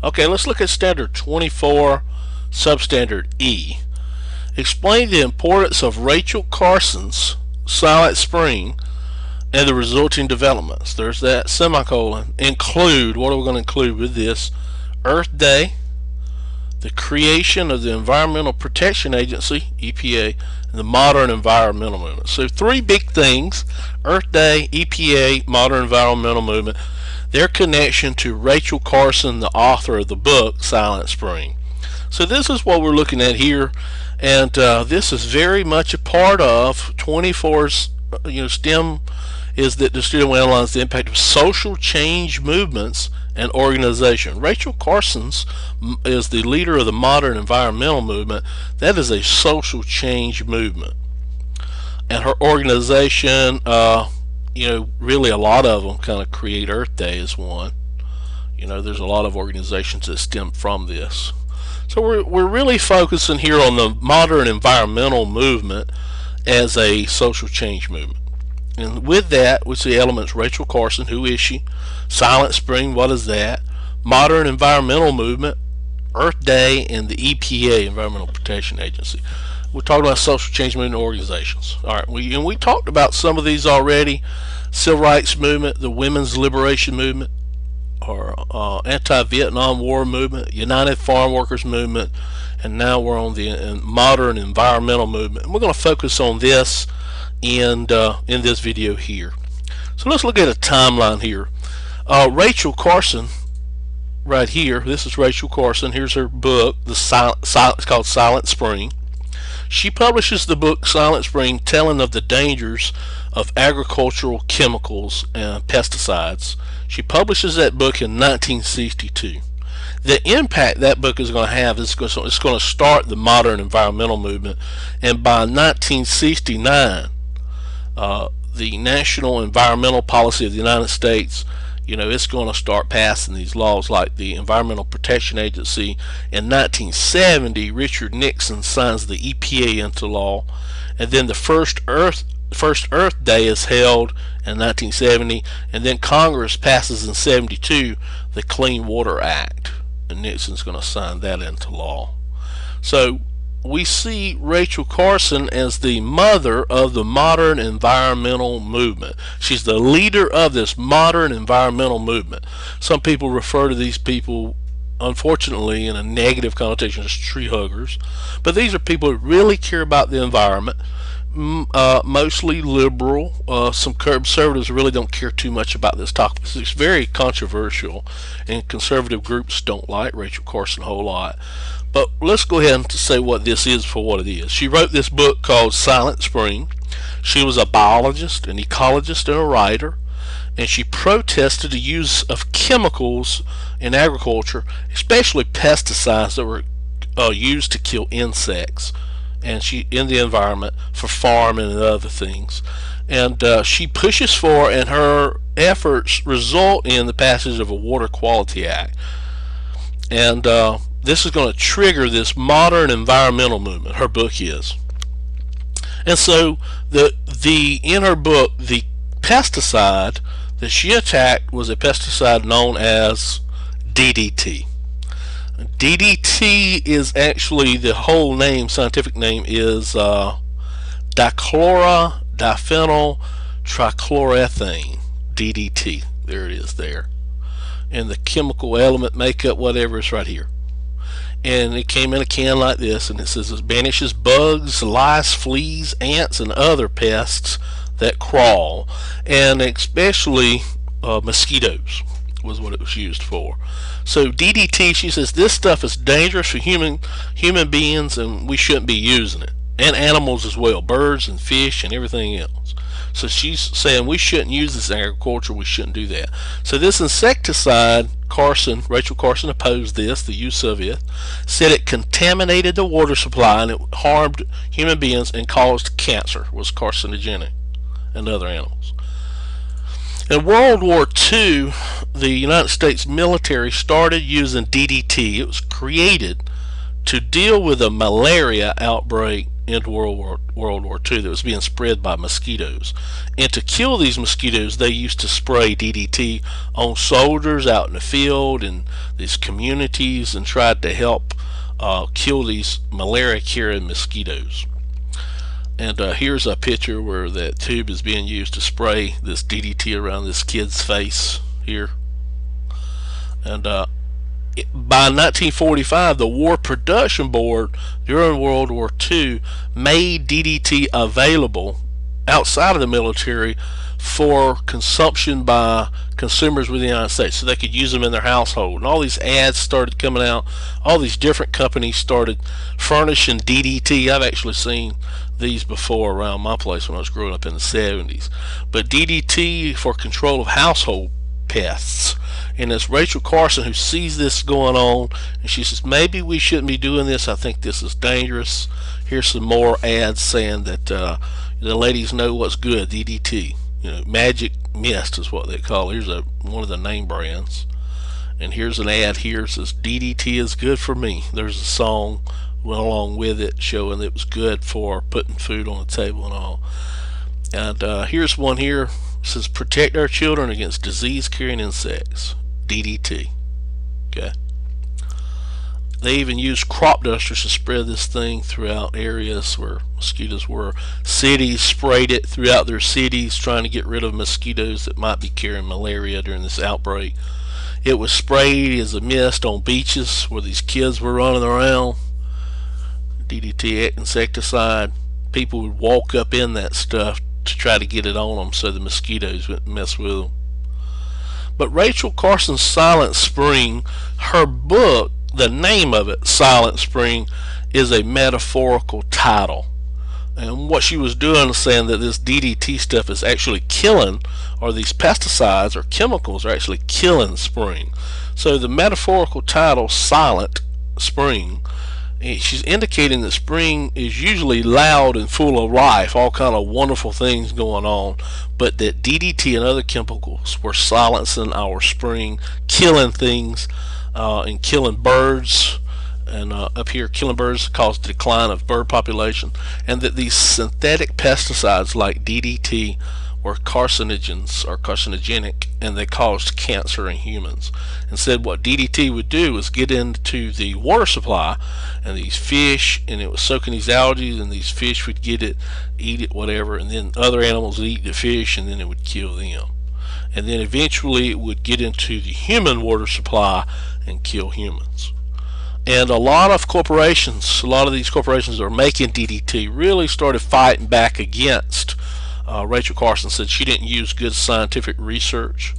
Okay, let's look at Standard 24, Substandard E. Explain the importance of Rachel Carson's Silent Spring and the resulting developments. There's that semicolon. Include, what are we going to include with this? Earth Day, the creation of the Environmental Protection Agency, EPA, and the modern environmental movement. So three big things: Earth Day, EPA, modern environmental movement, their connection to Rachel Carson, the author of the book Silent Spring. So this is what we're looking at here, and this is very much a part of 24's STEM, is that the student will analyze the impact of social change movements and organization. Rachel Carson's is the leader of the modern environmental movement. That is a social change movement, and her organization, really a lot of them kind of create Earth Day as one. There's a lot of organizations that stem from this. So we're really focusing here on the modern environmental movement as a social change movement. And with that, we see elements: Rachel Carson, who is she? Silent Spring, what is that? Modern environmental movement, Earth Day, and the EPA, Environmental Protection Agency. We're talking about social change movement organizations. All right, we talked about some of these already: Civil Rights Movement, the Women's Liberation Movement, or Anti-Vietnam War Movement, United Farm Workers Movement, and now we're on the modern environmental movement. And we're going to focus on this in this video here. So let's look at a timeline here. Rachel Carson, right here. This is Rachel Carson. Here's her book. It's called Silent Spring. She publishes the book Silent Spring, telling of the dangers of agricultural chemicals and pesticides. She publishes that book in 1962. The impact that book is going to have is it's going to start the modern environmental movement, and by 1969, the National Environmental Policy of the United States, it's going to start passing these laws like the Environmental Protection Agency. In 1970, Richard Nixon signs the EPA into law, and then the first Earth Day is held in 1970, and then Congress passes in 72 the Clean Water Act, and Nixon's going to sign that into law. So we see Rachel Carson as the mother of the modern environmental movement. She's the leader of this modern environmental movement. Some people refer to these people, unfortunately, in a negative connotation as tree huggers, but these are people who really care about the environment. Mostly liberal. Some conservatives really don't care too much about this topic. It's very controversial, and conservative groups don't like Rachel Carson a whole lot. But let's go ahead and say what this is for what it is. She wrote this book called Silent Spring. She was a biologist, an ecologist, and a writer, and she protested the use of chemicals in agriculture, especially pesticides that were used to kill insects and in the environment for farming and other things. And she pushes for, and her efforts result in the passage of a Water Quality Act. And this is going to trigger this modern environmental movement. Her book is. And so in her book, the pesticide that she attacked was a pesticide known as DDT. DDT is actually, the whole name, scientific name is dichloro-diphenyl trichloroethane, DDT. There it is there. And the chemical element makeup, whatever, is right here. And it came in a can like this, and it says it banishes bugs, lice, fleas, ants, and other pests that crawl, and especially mosquitoes was what it was used for. So DDT, she says, this stuff is dangerous for human beings, and we shouldn't be using it, and animals as well, birds and fish and everything else. So she's saying we shouldn't use this in agriculture, we shouldn't do that. So this insecticide, Rachel Carson opposed this, the use of it, said it contaminated the water supply and it harmed human beings and caused cancer, was carcinogenic, and other animals. In World War II, the United States military started using DDT. It was created to deal with a malaria outbreak into World War II that was being spread by mosquitoes. And to kill these mosquitoes, they used to spray DDT on soldiers out in the field and these communities, and tried to help kill these malaria-carrying mosquitoes. And here's a picture where that tube is being used to spray this DDT around this kid's face here. And by 1945, the War Production Board during World War II made DDT available outside of the military for consumption by consumers within the United States, so they could use them in their household. And all these ads started coming out. All these different companies started furnishing DDT. I've actually seen these before around my place when I was growing up in the 70s. But DDT for control of household pests. And it's Rachel Carson who sees this going on, and she says, maybe we shouldn't be doing this. I think this is dangerous. Here's some more ads saying that the ladies know what's good. DDT, Magic Mist is what they call it. Here's one of the name brands. And here's an ad here that says DDT is good for me. There's a song went along with it showing that it was good for putting food on the table and all. And here's one here. It says protect our children against disease-carrying insects. DDT. Okay. They even used crop dusters to spread this thing throughout areas where mosquitoes were. Cities sprayed it throughout their cities, trying to get rid of mosquitoes that might be carrying malaria during this outbreak. It was sprayed as a mist on beaches where these kids were running around. DDT insecticide. People would walk up in that stuff to try to get it on them so the mosquitoes wouldn't mess with them. But Rachel Carson's Silent Spring, her book, the name of it, Silent Spring, is a metaphorical title. And what she was doing is saying that this DDT stuff is actually killing, or these pesticides or chemicals are actually killing spring. So the metaphorical title, Silent Spring, she's indicating that spring is usually loud and full of life, all kind of wonderful things going on, but that DDT and other chemicals were silencing our spring, killing things, and killing birds. And up here, killing birds caused decline of bird population, and that these synthetic pesticides like DDT were carcinogens or carcinogenic, and they caused cancer in humans. And said what DDT would do was get into the water supply, and these fish, and it was soaking these algae, and these fish would get it, eat it, whatever, and then other animals would eat the fish, and then it would kill them. And then eventually it would get into the human water supply and kill humans. And a lot of these corporations that are making DDT really started fighting back against. Rachel Carson said she didn't use good scientific research.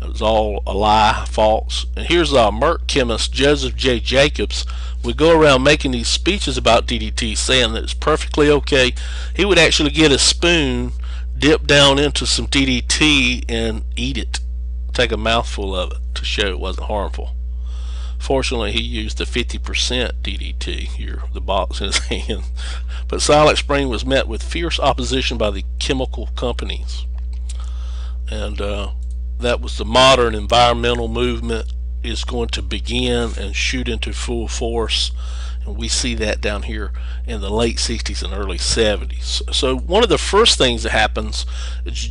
It was all a lie, false. And here's Merck chemist Joseph J. Jacobs would go around making these speeches about DDT, saying that it's perfectly okay. He would actually get a spoon, dip down into some DDT, and eat it. Take a mouthful of it to show it wasn't harmful. Fortunately, he used the 50% DDT, here, the box in his hand. But Silent Spring was met with fierce opposition by the chemical companies. And that was the modern environmental movement is going to begin and shoot into full force. And we see that down here in the late 60s and early 70s. So one of the first things that happens,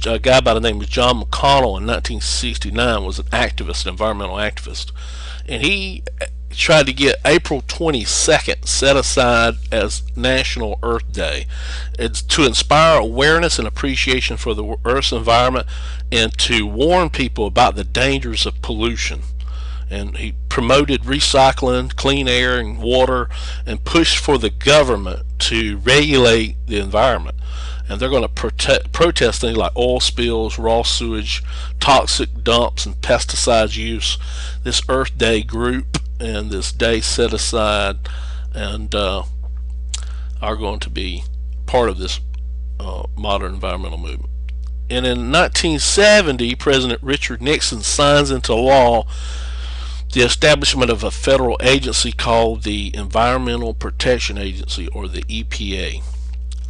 a guy by the name of John McConnell in 1969 was an activist, an environmental activist. And he tried to get April 22nd set aside as National Earth Day. It's to inspire awareness and appreciation for the Earth's environment, and to warn people about the dangers of pollution. And he promoted recycling, clean air and water, and pushed for the government to regulate the environment. And they're going to protest things like oil spills, raw sewage, toxic dumps, and pesticides use. This Earth Day group and this day set aside and are going to be part of this modern environmental movement. And in 1970, President Richard Nixon signs into law the establishment of a federal agency called the Environmental Protection Agency, or the EPA.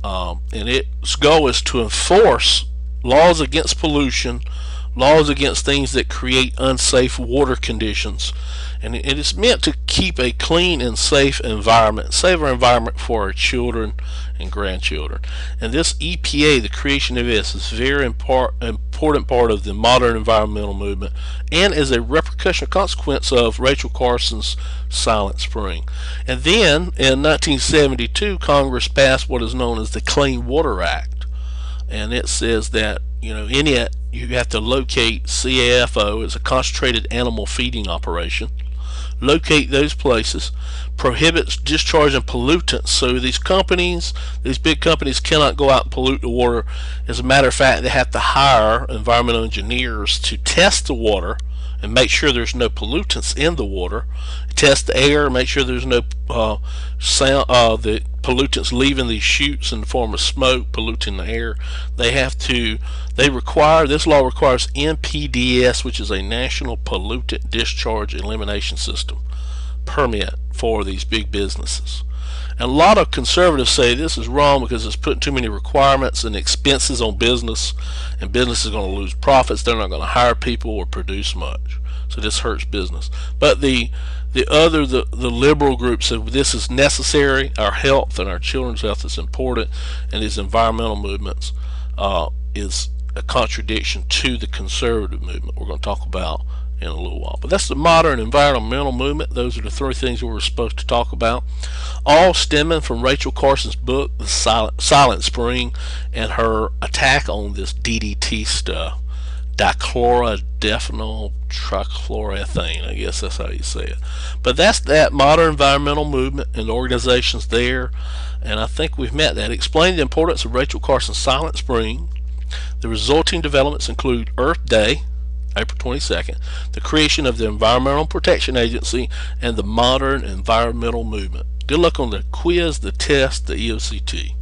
And its goal is to enforce laws against pollution, laws against things that create unsafe water conditions, and it is meant to keep a clean and safe environment, save our environment for our children and grandchildren. And this EPA, the creation of this, is a very important part of the modern environmental movement, and is a repercussion, consequence of Rachel Carson's Silent Spring. And then in 1972, Congress passed what is known as the Clean Water Act, and it says that in it you have to locate CAFO as a concentrated animal feeding operation, locate those places, prohibits discharging pollutants. So these big companies cannot go out and pollute the water. As a matter of fact, they have to hire environmental engineers to test the water and make sure there's no pollutants in the water, test the air, make sure there's no the pollutants leaving these chutes in the form of smoke polluting the air. This law requires NPDES, which is a National Pollutant Discharge Elimination System permit for these big businesses. And a lot of conservatives say this is wrong because it's putting too many requirements and expenses on business, and business is going to lose profits. They're not going to hire people or produce much, so this hurts business. But the liberal groups say this is necessary. Our health and our children's health is important, and these environmental movements is a contradiction to the conservative movement we're going to talk about in a little while. But that's the modern environmental movement. Those are the three things we were supposed to talk about, all stemming from Rachel Carson's book, The Silent Spring, and her attack on this DDT stuff, dichlorodiphenyl trichloroethane. I guess that's how you say it. But that's that modern environmental movement and the organizations there, and I think we've met that. Explain the importance of Rachel Carson's Silent Spring. The resulting developments include Earth Day, April 22nd, the creation of the Environmental Protection Agency, and the modern environmental movement. Good luck on the quiz, the test, the EOCT.